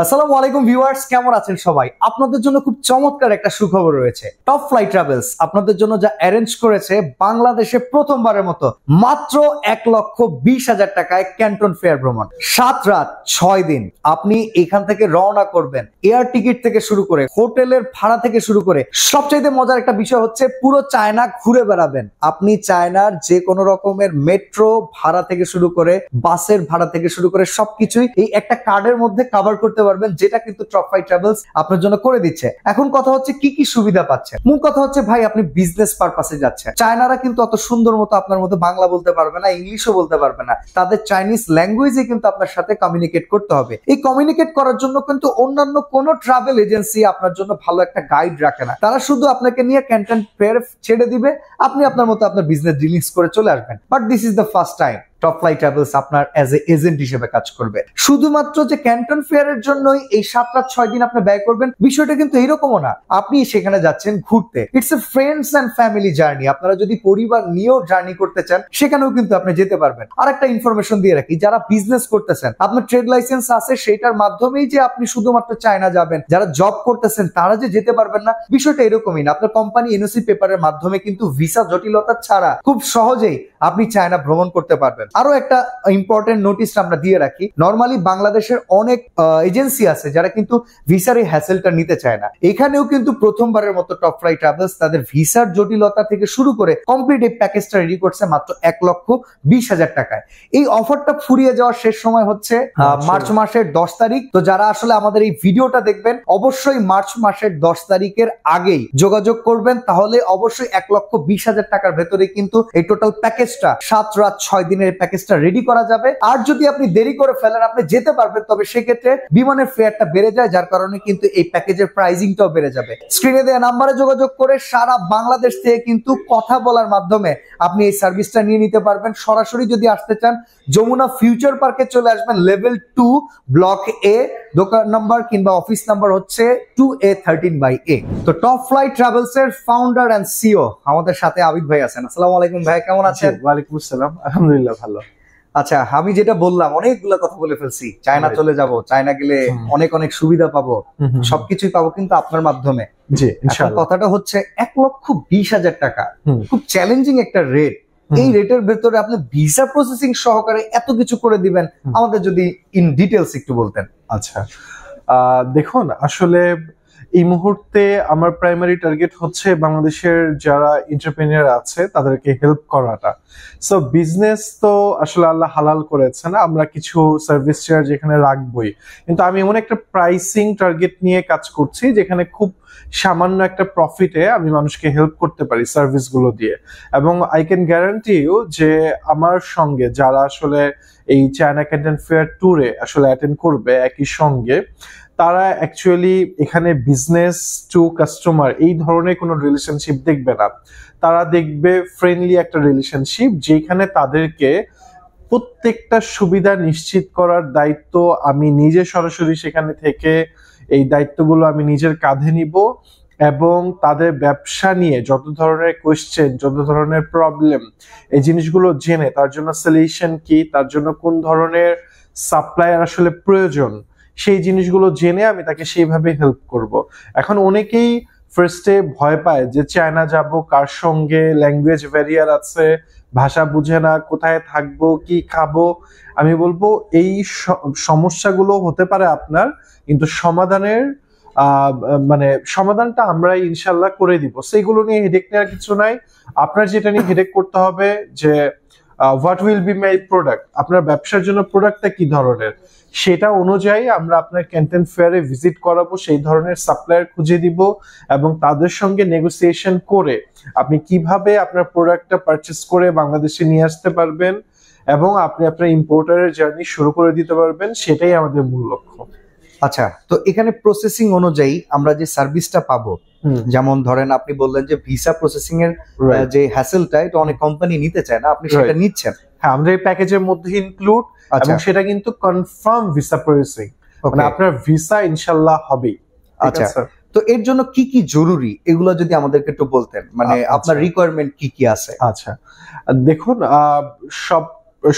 আসসালামু আলাইকুম ভিউয়ার্স, কেমন আছেন সবাই? আপনাদের জন্য খুব চমৎকার একটা সুখবর রয়েছে। টপ ফ্লাই ট্রাভেলস আপনাদের জন্য যা অ্যারেঞ্জ করেছে বাংলাদেশে প্রথমবারের মতো মাত্র 1,20,000 টাকায় ক্যান্টন ফেয়ার ভ্রমণ, 7 রাত 6 দিন। আপনি এখান থেকে রওনা করবেন, এয়ার টিকিট থেকে শুরু করে হোটেলের ভাড়া থেকে শুরু করে সবচাইতে মজার একটা বিষয় হচ্ছে পুরো চায়না ঘুরে বেড়াবেন। আপনি চায়নার যে কোনো রকমের মেট্রো ভাড়া থেকে শুরু করে বাসের ভাড়া থেকে শুরু করে সবকিছুই এই একটা কার্ডের মধ্যে কভার করতে পারবেন, যেটা কিন্তু টপ ফ্লাই ট্রাভেলস আপনার জন্য করে দিচ্ছে। এখন কথা হচ্ছে কি কি সুবিধা পাচ্ছেন। মূল কথা হচ্ছে ভাই, আপনি বিজনেস পারপাসে যাচ্ছেন। চায়নারা কিন্তু অত সুন্দর মতো আপনার মতো বাংলা বলতে পারবে না, ইংলিশও বলতে পারবে না, তাদের চাইনিজ ল্যাঙ্গুয়েজে কিন্তু আপনার সাথে কমিউনিকেট করতে হবে। এই কমিউনিকেট করার জন্য কিন্তু অন্যান্য কোনো ট্রাভেল এজেন্সি আপনার জন্য ভালো একটা গাইড রাখে না। তারা শুধু আপনাকে নিয়ে ক্যান্টন ফেয়ার ছেড়ে দিবে, আপনি আপনার মতো আপনার বিজনেস ডিলিংস করে চলে আসবেন। But this is the first time top fly travels আপনার অ্যাজ এ এজেন্ট হিসেবে কাজ করবে। শুধুমাত্র যে ক্যান্টন ফেয়ারের জন্যই এই 7 রাত 6 দিন আপনি ব্যয় করবেন, বিষয়টা কিন্তু এরকমও না। আপনি সেখানে যাচ্ছেন ঘুরতে, it's a friends and family journey. আপনারা যদি পরিবার নিয়েও জার্নি করতে চান, সেখানেও কিন্তু আপনি যেতে পারবেন। আর একটা ইনফরমেশন দিয়ে রাখি, যারা বিজনেস করতেছেন, আপনার ট্রেড লাইসেন্স আছে, সেটার মাধ্যমেই যে আপনি শুধুমাত্র চায়না যাবেন। যারা জব করতেছেন তারা যে যেতে পারবেন না, বিষয়টা এরকমই না। আপনার কোম্পানি এনওসি পেপারের মাধ্যমে কিন্তু ভিসা জটিলতা ছাড়া খুব সহজেই আপনি চায়না ভ্রমণ করতে পারবেন। আরো একটা ইম্পর্টেন্ট নোটিস আমরা দিয়ে রাখি, নরমালি বাংলাদেশের অনেক এজেন্সি আছে যারা কিন্তু ভিসার এই হ্যাসেলটা নিতে চায় না। এখানেও কিন্তু প্রথমবারের মতো টপ ফ্লাই ট্রাভেলস তাদের ভিসার জটিলতা থেকে শুরু করে কমপ্লিট এই প্যাকেজটা রেডি করছে মাত্র 1,20,000 টাকায়। এই অফারটা ফুরিয়ে যাওয়ার শেষ সময় হচ্ছে মার্চ মাসের 10 তারিখ। তো যারা আসলে আমাদের এই ভিডিওটা দেখবেন, অবশ্যই মার্চ মাসের 10 তারিখের আগেই যোগাযোগ করবেন, তাহলে অবশ্যই 1,20,000 টাকার ভেতরে কিন্তু এই টোটাল প্যাকেজটা 7 রাত 6 দিনের প্যাকেজটা রেডি করা যাবে। আর যদি আপনি দেরি করে ফেলেন, আপনি যেতে পারবেন, তবে সেক্ষেত্রে বিমানের ফেয়ারটা বেড়ে যায়, যার কারণে কিন্তু এই প্যাকেজের প্রাইসিংটাও বেড়ে যাবে। স্ক্রিনে দেওয়া নাম্বারে যোগাযোগ করে সারা বাংলাদেশ থেকে কিন্তু কথা বলার মাধ্যমে আপনি এই সার্ভিসটা নিয়ে নিতে পারবেন। সরাসরি যদি আসতে চান, যমুনা ফিউচার পার্কে চলে আসবেন, লেভেল 2 ব্লক এ, দোকান নাম্বার কিংবা অফিস নাম্বার হচ্ছে 2A13/A। তো টপ ফ্লাই ট্রাভেলস এর ফাউন্ডার এন্ড সিও আমাদের সাথে আবিদ ভাই আছেন। আসসালামু আলাইকুম ভাই, কেমন আছেন? ওয়ালাইকুম আসসালাম, আলহামদুলিল্লাহ ভালো। আচ্ছা, আমি যেটা বললাম অনেকগুলা কথা বলে ফেলছি। চায়না চলে যাব, চায়না গেলে অনেক অনেক সুবিধা পাবো, সবকিছুই পাবো কিন্তু আপনার মাধ্যমে। জি, কথাটা হচ্ছে 1,20,000 টাকা, খুব চ্যালেঞ্জিং একটা রেট। এই রেটের ভেতরে আপনি ভিসা প্রসেসিং সহকারে এত কিছু করে দিবেন, আমাদের যদি ইন ডিটেলস একটু বলতেন। আচ্ছা, দেখুন, আসলে এই মুহূর্তে আমার প্রাইমারি টার্গেট হচ্ছে বাংলাদেশের যারা এন্টারপ্রেনিয়ার আছে তাদেরকে হেল্প করাটা। সো বিজনেস তো আসলে আল্লাহ হালাল করেছেন, আমরা কিছু সার্ভিস চার্জ যেখানে রাখবই, কিন্তু আমি এমন একটা প্রাইসিং টার্গেট নিয়ে কাজ করছি যেখানে খুব সামান্য একটা প্রফিটে আমি মানুষকে হেল্প করতে পারি সার্ভিসগুলো দিয়ে। এবং আই ক্যান গ্যারান্টি ইউ যে আমার সঙ্গে যারা আসলে এই চায়না ক্যান্টন ফেয়ার ট্যুরে আসলে অ্যাটেন্ড করবে একই সঙ্গে, তারা অ্যাকচুয়ালি এখানে বিজনেস টু কাস্টমার এই ধরনের কোনো রিলেশনশিপ দেখবে না। তারা দেখবে ফ্রেন্ডলি একটা রিলেশনশিপ, যেখানে তাদেরকে প্রত্যেকটা সুবিধা নিশ্চিত করার দায়িত্ব আমি নিজে সরাসরি সেখানে থেকে এই দায়িত্বগুলো আমি নিজের কাঁধে নিব। এবং তাদের ব্যবসা নিয়ে যত ধরনের কোয়েশ্চেন, যত ধরনের প্রবলেম, এই জিনিসগুলো জেনে তার জন্য সলিউশন কি, তার জন্য কোন ধরনের সাপ্লায়ার আসলে প্রয়োজন, সেই জিনিসগুলো জেনে আমি তাকে সেইভাবে হেল্প করব। এখন অনেকেই ফার্স্টে ভয় পায় যে চায়না যাব, কার সঙ্গে, ল্যাঙ্গুয়েজ ব্যারিয়ার আছে, ভাষা বুঝে না, কোথায় থাকবো, কি খাবো। আমি বলবো এই সমস্যাগুলো হতে পারে আপনার, কিন্তু সমাধানটা আমরা ইনশাল্লাহ করে দিব। সেইগুলো নিয়ে হেডেক নেওয়ার কিছু নাই। আপনার যেটা নিয়ে হেডেক করতে হবে যে what will be my product, আপনার ব্যবসার জন্য প্রোডাক্টটা কি ধরনের, সেটা অনুযায়ী আমরা আপনার ক্যান্টন ফেয়ারে ভিজিট করাবো, সেই ধরনের সাপ্লায়ার খুঁজে দিব এবং তাদের সঙ্গে নেগোসিয়েশন করে আপনি কিভাবে আপনার প্রোডাক্টটা পারচেস করে বাংলাদেশে নিয়ে আসতে পারবেন এবং আপনি আপনার ইম্পোর্টারের জার্নি শুরু করে দিতে পারবেন, সেটাই আমাদের মূল লক্ষ্য। আচ্ছা, তো এখানে প্রসেসিং অনুযায়ী আমরা যে সার্ভিসটা পাবো, যেমন ধরেন আপনি বললেন যে ভিসা প্রসেসিং এর যে হ্যাসেলটা, এটা অনেক কোম্পানি নিতে চায় না, আপনি সেটা নিচ্ছেন। হ্যাঁ, আমাদের এই প্যাকেজের মধ্যে ইনক্লুড, এবং সেটা কিন্তু কনফার্ম ভিসা প্রসেসিং, মানে আপনার ভিসা ইনশাআল্লাহ হবেই। আচ্ছা, তো এর জন্য কি কি জরুরি এগুলো যদি আমাদেরকে একটু বলতেন, মানে আপনার রিকোয়ারমেন্ট কি কি আছে? আচ্ছা, দেখুন, সব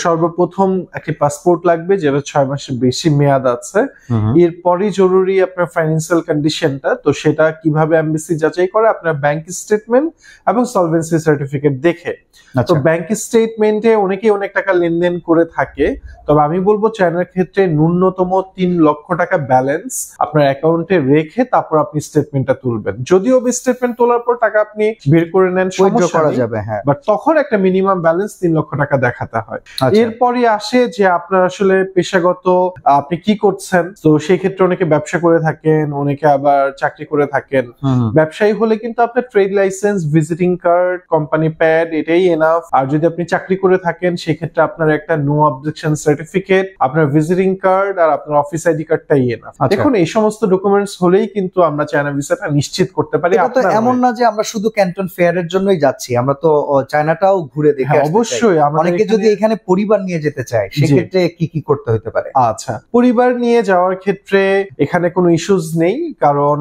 সর্বপ্রথম একটি পাসপোর্ট লাগবে যেটা 6 মাসের বেশি মেয়াদ আছে। এরপরই জরুরি আপনার ফাইন্যান্সিয়াল কন্ডিশনটা, তো সেটা কিভাবে এমবেসি যাচাই করে আপনার ব্যাংক স্টেটমেন্ট এবং সলভেন্সি সার্টিফিকেট দেখে। তো ব্যাংক স্টেটমেন্টে অনেকেই অনেক টাকা লেনদেন করে থাকে, তবে আমি বলবো চায়নার ক্ষেত্রে ন্যূনতম 3 লক্ষ টাকা ব্যালেন্স আপনার অ্যাকাউন্টে রেখে তারপর আপনি স্টেটমেন্টটা তুলবেন। যদিও স্টেটমেন্ট তোলার পর টাকা আপনি বের করে নেন, সমস্যা করা যাবে, হ্যাঁ, বাট তখন একটা মিনিমাম ব্যালেন্স 3 লক্ষ টাকা দেখাতে হয়। এরপরই আসে যে আপনার আসলে পেশাগত আপনি কি করছেন। তো সেই ক্ষেত্রে অনেকে ব্যবসা করে থাকেন, অনেকে আবার চাকরি করে থাকেন। ব্যবসায়ী হলে কিন্তু আপনার trade licence, visiting card, company pad এটাই এনাফ। আর যদি আপনি চাকরি করে থাকেন সেক্ষেত্রে আপনার একটা নো অবজেকশন সার্টিফিকেট, আপনার ভিজিটিং কার্ড আর আপনার অফিস আইডি কার্ডটাই এনাফ। দেখুন এই সমস্ত ডকুমেন্টস হলেই কিন্তু আমরা চায়না ভিসাটা নিশ্চিত করতে পারি। তো এমন না যে আমরা শুধু ক্যান্টন ফেয়ারের জন্যই যাচ্ছি, আমরা তো চায়নাটাও ঘুরে দেখে আসতে চাই। অবশ্যই অনেকে যদি এখানে পরিবার নিয়ে যেতে চায় সেক্ষেত্রে কি কি করতে হতে পারে? আচ্ছা, পরিবার নিয়ে যাওয়ার ক্ষেত্রে এখানে কোনো ইস্যুস নেই, কারণ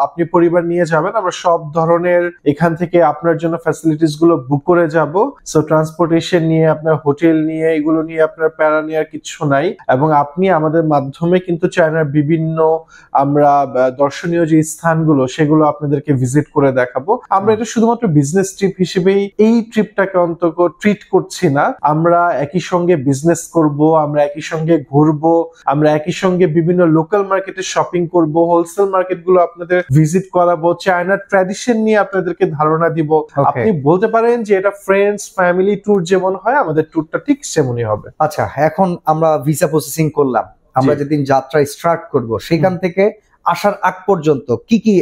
আপনি পরিবার নিয়ে যাবেন, আমরা সব ধরনের এখান থেকে আপনার জন্য ফ্যাসিলিটিস গুলো বুক করে যাব। সো ট্রান্সপোর্টেশন নিয়ে, আপনার হোটেল নিয়ে, এগুলো নিয়ে আপনার প্যারা নেওয়ার কিছু নাই। এবং আপনি আমাদের মাধ্যমে কিন্তু চায়নার বিভিন্ন আমরা দর্শনীয় যে স্থানগুলো সেগুলো আপনাদেরকে ভিজিট করে দেখাবো। আমরা এটা শুধুমাত্র বিজনেস ট্রিপ হিসেবেই এই ট্রিপটাকে অন্তত ট্রিট করছি না, আমরা একই সঙ্গে বিজনেস করব, আমরা একই সঙ্গে ঘুরবো, আমরা একই সঙ্গে বিভিন্ন লোকাল মার্কেটে শপিং করব, হোলসেল মার্কেট গুলো আপনাদের ভিজিট করাবো, চায়নার ট্র্যাডিশন নিয়ে আপনাদেরকে ধারণা দিব। আপনি বলতে পারেন যে এটা ফ্রেন্ডস ফ্যামিলি ট্যুর যেমন হয়, আমাদের ট্যুরটা ঠিক সেমনই হবে। আচ্ছা, এখন আমরা ভিসা প্রসেসিং করলাম, আমরা যেদিন যাত্রা স্টার্ট করব সেখান থেকে আসার আগ পর্যন্ত কি কি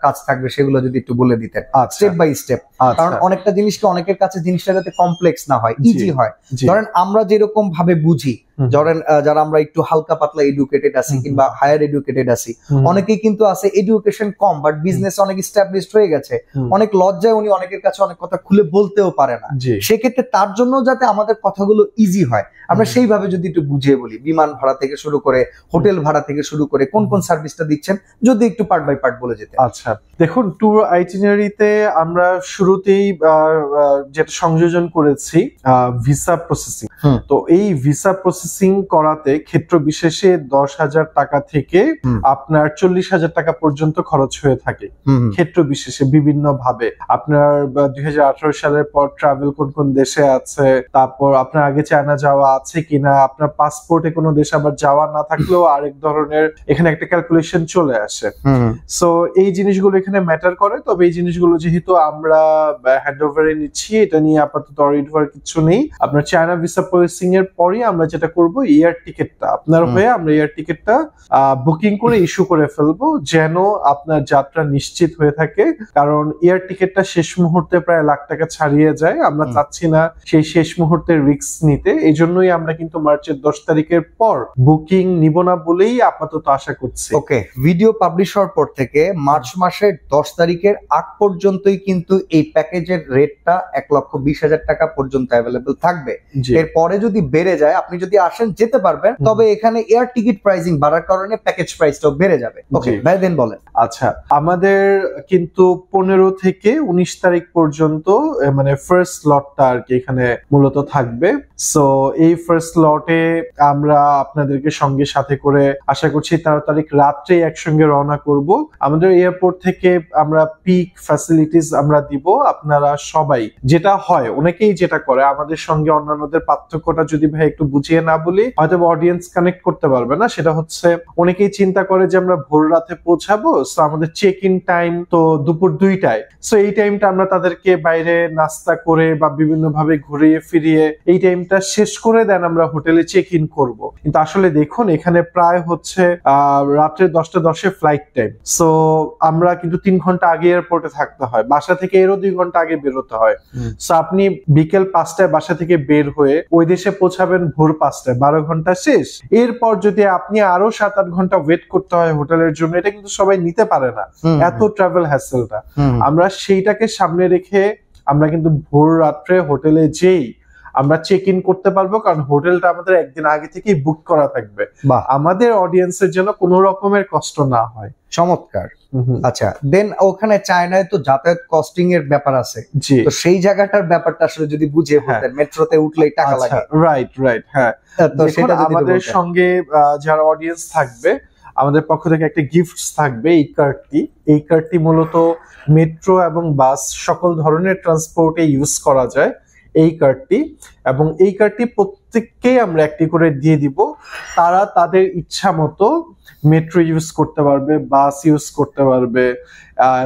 কাজ থাকবে সেগুলো যদি একটু বলে দিতেন স্টেপ বাই স্টেপ। কারণ অনেকটা জিনিসকে অনেকের কাছে জিনিসটা যাতে কমপ্লেক্স না হয়, ইজি হয়। ধরেন আমরা যেরকম ভাবে বুঝি, ধরেন যারা আমরা একটু হালকা পাতলা এডুকেটেড আছি কিংবা হায়ার এডুকেটেড আছি, অনেকেই কিন্তু আছে এডুকেশন কম বাট বিজনেস অনেক এস্টাবলিশড হয়ে গেছে, অনেক লজ্জায় উনি অনেকের কাছে অনেক কথা খুলে বলতেও পারে না। সেক্ষেত্রে তার জন্য যাতে আমাদের কথাগুলো ইজি হয়, আমরা সেইভাবে যদি একটু বুঝিয়ে বলি, বিমান ভাড়া থেকে শুরু করে হোটেল ভাড়া থেকে শুরু করে কোন কোন সার্ভিসটা দিচ্ছেন, যদি একটু পার্ট বাই পার্ট বলে যেতে। আচ্ছা, দেখুন ট্যুর আইটিনারিতে আমরা শুরুতেই যেটা সংযোজন করেছি ভিসা প্রসেসিং। তো এই ভিসা প্রসেসিং করাতে ক্ষেত্র বিশেষে 10,000 টাকা থেকে আপনার 40,000 টাকা পর্যন্ত খরচ হয়ে থাকে ক্ষেত্র বিশেষে বিভিন্ন ভাবে। আপনার 2018 সালের পর ট্রাভেল কোন কোন দেশে আছে, তারপর আপনার আগে চায়না যাওয়া আছে কিনা, আপনার পাসপোর্টে কোনো দেশ আবার যাওয়া না থাকলেও আরেক ধরনের এখানে একটা ক্যালকুলেশন চলে আসে। সো এই জিনিসগুলো এখানে ম্যাটার করে। তবে এই জিনিসগুলো যেহেতু আমরা হ্যান্ড ওভারে নিচ্ছি, এটা নিয়ে আপাতত অরিড হওয়ার কিছু নেই। আপনার চায়না ভিসা প্রসেসিং এর পরই আমরা যেটা করব, এয়ার টিকেটটা আপনার হয়ে আমরা এয়ার টিকেটটা বুকিং করে ইস্যু করে ফেলবো, যেন আপনার যাত্রা নিশ্চিত হয়ে থাকে। কারণ এয়ার টিকেটটা শেষ মুহূর্তে প্রায় লাখ টাকা ছাড়িয়ে যায়, আমরা চাচ্ছি না সেই শেষ মুহূর্তে রিস্ক নিতে। এই জন্যই আমরা কিন্তু মার্চের 10 তারিখের পর বুকিং নিব না বলেই আপাতত আশা করছি। ওকে, ভিডিও পাবলিশ হওয়ার পর থেকে মার্চ মাসের 10 তারিখের আগ পর্যন্তই কিন্তু এই প্যাকেজের রেটটা 1,20,000 টাকা পর্যন্ত অ্যাভেলেবল থাকবে। এরপরে যদি বেড়ে যায়, আপনি যদি আসেন যেতে পারবেন, তবে এখানে এয়ার টিকিট প্রাইসিং বাড়ার কারণে প্যাকেজ প্রাইসটাও বেড়ে যাবে। ওকে ভাই, দেন বলেন। আচ্ছা, আমাদের কিন্তু 15 থেকে 19 তারিখ পর্যন্ত মানে ফার্স্ট লটটা আর কি এখানে মূলত থাকবে। সো এই ফার্স্ট লটে আমরা আপনাদেরকে সঙ্গে সাথে করে আশা করছি 13 তারিখ রাত্রে একসঙ্গে রওনা করব। আমাদের এয়ারপোর্ট থেকে আমরা পিক ফ্যাসিলিটিস আমরা দিব। আপনারা সবাই, যেটা হয় অনেকেই যেটা করে, আমাদের সঙ্গে অন্যান্যদের পার্থক্যটা যদি ভাই একটু বুঝিয়ে না বলি হয়তো অডিয়েন্স কানেক্ট করতে পারবে না। সেটা হচ্ছে অনেকেই চিন্তা করে যে আমরা ভোর রাতে পৌঁছাবো, সো আমাদের চেক ইন টাইম তো দুপুর 2টায়। সো এই টাইমটা আমরা তাদেরকে বাইরে নাস্তা করে বা বিভিন্ন ভাবে ঘুরিয়ে ফিরিয়ে এই টাইমটা শেষ করে দেন আমরা হোটেলে চেক ইন করবো। কিন্তু আসলে দেখুন এখানে প্রায় হচ্ছে রাত্রে 10:10 ফ্লাইট টাইম। সো আমরা কিন্তু 3 ঘন্টা আগে এয়ারপোর্টে থাকতে হয়, বাসা থেকে এরও 2 ঘন্টা আগে বেরোতে হয়। সো আপনি বিকেল 5টায় বাসা থেকে বের হয়ে ওই দেশে পৌঁছাবেন ভোর 5টায়, 12 ঘন্টা শেষ। এরপর যদি আপনি আরো 7-8 ঘন্টা ওয়েট করতে হয় হোটেলের জন্য, এটা কিন্তু সবাই নিতে পারে না, এত ট্রাভেল হ্যাসেলটা। আমরা সেইটাকে সামনে রেখে আমরা কিন্তু ভোর রাত্রে হোটেলে যেই আমরা চেক ইন করতে পারবো, কারণ হোটেলটা আমাদের একদিন আগে থেকেই বুক করা থাকবে। বাহ, আমাদের অডিয়েন্সের যেন কোনো রকমের কষ্ট না হয়। চমৎকার। আচ্ছা, দেন ওখানে চায়নায় তো যাতায়াত কস্টিং এর ব্যাপার আছে, জি, তো সেই জায়গাটার ব্যাপারটা আসলে যদি বুঝিয়ে বলতেন, মেট্রোতে উঠলেই টাকা লাগে। রাইট রাইট, হ্যাঁ। তো সেটা যদি আমাদের বলতেন। সঙ্গে যারা অডিয়েন্স থাকবে, আমাদের পক্ষ থেকে একটা গিফট থাকবে, এই কার্ডটি মূলত মেট্রো এবং বাস সকল ধরনের ট্রান্সপোর্টে ইউজ করা যায় এই কার্ডটি, এবং এই কার্ডটি প্রত্যেককেই আমরা একটি করে দিয়ে দিব। তারা তাদের ইচ্ছা মতো মেট্রো ইউজ করতে পারবে, বাস ইউজ করতে পারবে,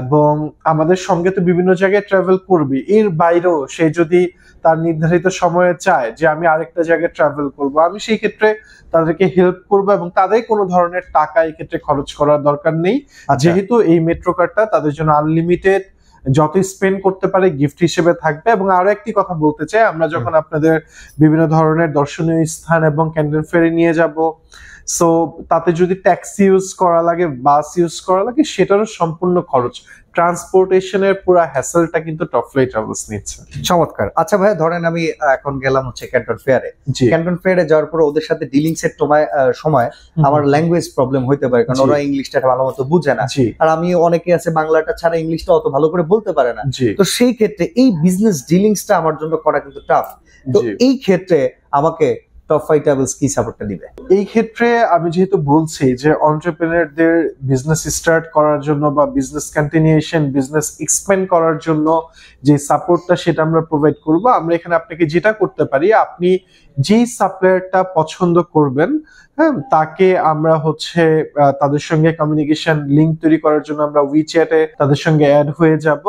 এবং আমাদের সঙ্গে তো বিভিন্ন জায়গায় ট্রাভেল করবে। এর বাইরেও সে যদি তার নির্ধারিত সময়ে চায় যে আমি আরেকটা জায়গায় ট্রাভেল করব, আমি সেই ক্ষেত্রে তাদেরকে হেল্প করবো, এবং তাদের কোনো ধরনের টাকা এই ক্ষেত্রে খরচ করার দরকার নেই, যেহেতু এই মেট্রো কার্ডটা তাদের জন্য আনলিমিটেড, যত স্পেন্ড করতে পারে গিফট হিসেবে থাকবে। এবং আরো একটি কথা বলতে চাই, আমরা যখন আপনাদের বিভিন্ন ধরনের দর্শনীয় স্থান এবং ক্যান্টন ফেয়ারে নিয়ে যাব, সো তাতে যদি ট্যাক্সি ইউজ করা লাগে, বাস ইউজ করা লাগে, সেটারও সম্পূর্ণ খরচ, ট্রান্সপোর্টেশনের পুরো হ্যাসেলটা কিন্তু টপ ফ্লাইট ট্রাভেলস নিচ্ছে। চমৎকার। আচ্ছা ভাইয়া, ধরেন আমি এখন গেলাম হচ্ছে ক্যান্টন ফেয়ারে, ক্যান্টন ফেয়ারে যাওয়ার পর ওদের সাথে ডিলিংস এর সময় আমার ল্যাঙ্গুয়েজ প্রবলেম হইতে পারে, কারণ ওরা ইংলিশটা ভালো মতো বুঝে না, আর আমি অনেকে আছে বাংলাটা ছাড়া ইংলিশটা অত ভালো করে বলতে পারে না। তো সেই ক্ষেত্রে এই বিজনেস ডিলিংসটা আমার জন্য করা কিন্তু টাফ। তো এই ক্ষেত্রে আমাকে টপ ফ্লাইট ট্রাভেলস কি সাপোর্টটা দিবে? এই ক্ষেত্রে আমি যেহেতু বলছি যে এন্টারপ্রেনারদের বিজনেস স্টার্ট করার জন্য বা বিজনেস কন্টিনিউশন, বিজনেস এক্সপ্যান্ড করার জন্য যে সাপোর্টটা সেটা আমরা প্রোভাইড করব। আমরা এখানে আপনাকে যেটা করতে পারি, আপনি যেই সাপ্লায়ারটা পছন্দ করবেন, হ্যাঁ, তাকে আমরা হচ্ছে তাদের সঙ্গে কমিউনিকেশন লিংক তৈরি করার জন্য আমরা উইচ্যাটে তাদের সঙ্গে অ্যাড হয়ে যাব,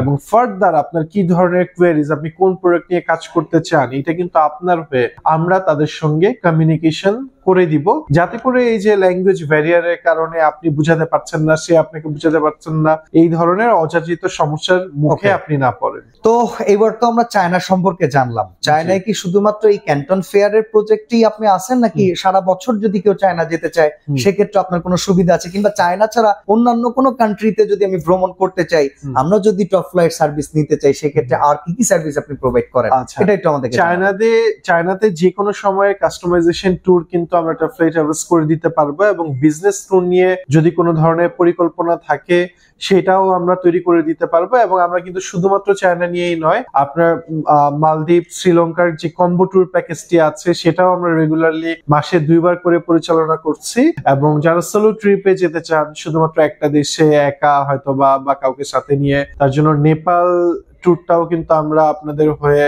এবং ফার্দার আপনার কি ধরনের কোয়েরিজ, আপনি কোন প্রোডাক্ট নিয়ে কাজ করতে চান, এটা কিন্তু আপনার হয়ে আমরা তাদের সঙ্গে কমিউনিকেশন করে দিব, যাতে করে এই যে ল্যাঙ্গুয়েজ ব্যারিয়ারের কারণে আপনি বুঝাতে পারছেন না, সে আপনাকে বুঝাতে পারছেন না, এই ধরনের অযাচিত সমস্যার মুখে আপনি না পড়েন। তো এবার তো আমরা চায়না সম্পর্কে জানলাম। চায়নায় কি শুধুমাত্র এই ক্যান্টন ফেয়ারের প্রজেক্টই আপনি আছেন, নাকি সারা বছর যদি কেউ চায়না যেতে চায় সেক্ষেত্রে আপনার কোনো সুবিধা আছে, কিংবা চায়না ছাড়া অন্যান্য কোনো কান্ট্রিতে যদি আমি ভ্রমণ করতে চাই, আমরা যদি টপ ফ্লাইট সার্ভিস নিতে চাই, সেক্ষেত্রে আর কি কি সার্ভিস আপনি প্রোভাইড করেন? এটা একটু আমাদের চায়নাতে যে কোনো সময়ে কাস্টমাইজেশন ট্যুর কিন্তু আমরা টপ ফ্লাইট ট্রাভেলস করে দিতে পারবো, এবং বিজনেস ট্যুর নিয়ে যদি কোনো ধরনের পরিকল্পনা থাকে সেটাও আমরা তৈরি করে দিতে পারবো। এবং আমরা কিন্তু শুধুমাত্র চায়না নিয়েই নয়, আপনার মালদ্বীপ, শ্রীলঙ্কার যে কম্বো ট্যুর প্যাকেজটি আছে সেটাও আমরা রেগুলারলি মাসে 2 বার করে পরিচালনা করছি। এবং যারা সোলো ট্রিপে যেতে চান, শুধুমাত্র একটা দেশে একা হয়তো বা কাউকে সাথে নিয়ে, তার জন্য নেপাল ট্যুরটাও কিন্তু আমরা আপনাদের হয়ে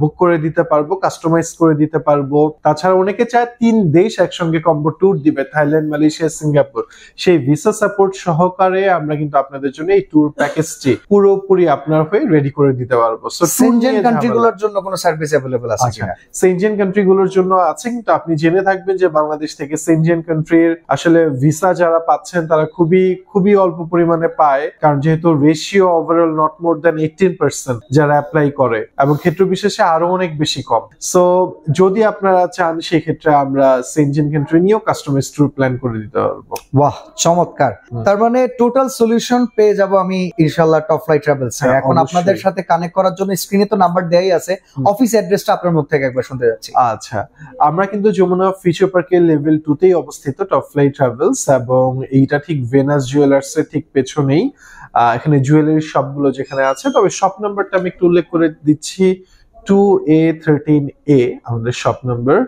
বুক করে দিতে পারবো, কাস্টমাইজ করে দিতে পারবো। তাছাড়া অনেকে চায় 3 দেশ একসঙ্গে কম্বো ট্যুর দিবে, থাইল্যান্ড, মালয়েশিয়া, সিঙ্গাপুর, সেই ভিসা সাপোর্ট সহকারে আমরা কিন্তু আপনাদের জন্য এই ট্যুর প্যাকেজটি পুরোপুরি আপনার হয়ে রেডি করে দিতে পারবো। সো সেনজেন কান্ট্রিগুলোর জন্য কোনো সার্ভিস अवेलेबल আছে কিনা? সেনজেন কান্ট্রিগুলোর জন্য আছে, কিন্তু আপনি জেনে থাকবেন যে বাংলাদেশ থেকে সেনজেন কান্ট্রির আসলে ভিসা যারা পাচ্ছেন তারা খুবই অল্প পরিমাণে পায়, কারণ যেহেতু ratio overall not more than 18% যারা অ্যাপ্লাই করে, এবং ক্ষেত্র বিশেষে আরো অনেক বেশি কম। সো যদি আপনারা চান সেই ক্ষেত্রে আমরা সেনজেন কান্ট্রি নিয়েও কাস্টমাইজ ট্যুর প্ল্যান করে দিতে পারবো। বাহ, চমৎকার। তার মানে টোটাল সলিউশন পেয়ে যাব আমি ইনশাআল্লাহ টপ ফ্লাইট ট্রাভেলস। এখন আপনাদের সাথে কানেক্ট করার জন্য স্ক্রিনে তো নাম্বার দেয়াই আছে, অফিস অ্যাড্রেসটা আপনার মুখ থেকে একবার শুনতে যাচ্ছি। আচ্ছা, আমরা কিন্তু যমুনা ফিউচার পার্কের লেভেল 2 তেই অবস্থিত টপ ফ্লাইট ট্রাভেলস, এবং এইটা ঠিক ভেনাস জুয়েলার্স এর ঠিক পেছনেই। এখানে জুয়েলারি শপগুলো যেখানে আছে, তবে শপ নাম্বারটা আমি একটু উল্লেখ করে দিচ্ছি, 2A13A আমাদের শপ নাম্বার,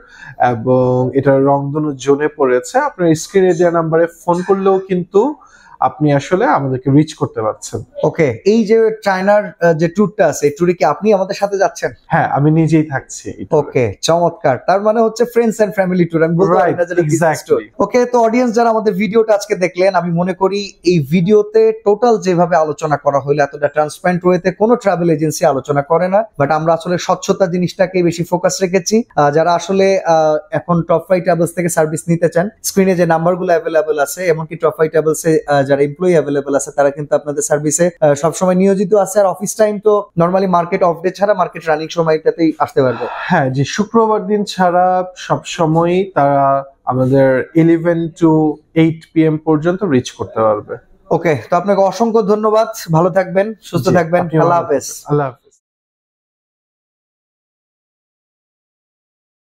এবং এটা রংধনু জোনে পড়েছে। আপনার স্ক্রিনে দেওয়া নাম্বারে ফোন করলেও কিন্তু আপনি আসলে আমাদেরকে রিচ করতে পারছেন। ওকে, এই যে চায়নার যে ট্যুরটা আছে, এই ট্যুরে কি আপনি আমাদের সাথে যাচ্ছেন? হ্যাঁ, আমি নিজেই থাকছি। ওকে, চমৎকার। তার মানে হচ্ছে ফ্রেন্ডস এন্ড ফ্যামিলি ট্যুর, আমি বলতে পারি না যে বিজনেস ট্যুর। ওকে, তো অডিয়েন্স যারা আমাদের ভিডিওটা আজকে দেখলেন, আমি মনে করি এই ভিডিওতে টোটাল যেভাবে আলোচনা করা হলো, এতটা ট্রান্সপারেন্ট ওয়েতে কোনো ট্রাভেল এজেন্সি আলোচনা করে না, বাট আমরা আসলে স্বচ্ছতা জিনিসটাকে বেশি ফোকাস রেখেছি। যারা আসলে এখন টপ ফ্লাইট ট্রাভেলস থেকে সার্ভিস নিতে চান, স্ক্রিনে যে নাম্বারগুলো অ্যাভেলেবল আছে, এমনকি টপ ফ্লাইট ট্রাভেলস এ যারা এমপ্লয়ি অ্যাভেলেবল আছে তারা কিন্তু আপনাদের সার্ভিসে সবসময় নিয়োজিত আছে। আর অফিস টাইম তো নরমালি মার্কেট অফ ডে ছাড়া মার্কেট রানিং সময়টাতেই আসতে পারবে। হ্যাঁ, যে শুক্রবার দিন ছাড়া সব সময় তারা আমাদের 11 to 8 PM পর্যন্ত রিচ করতে পারবে। ওকে, তো আপনাকে অসংখ্য ধন্যবাদ। ভালো থাকবেন, সুস্থ থাকবেন। আল্লাহ হাফেজ। আল্লাহ হাফেজ।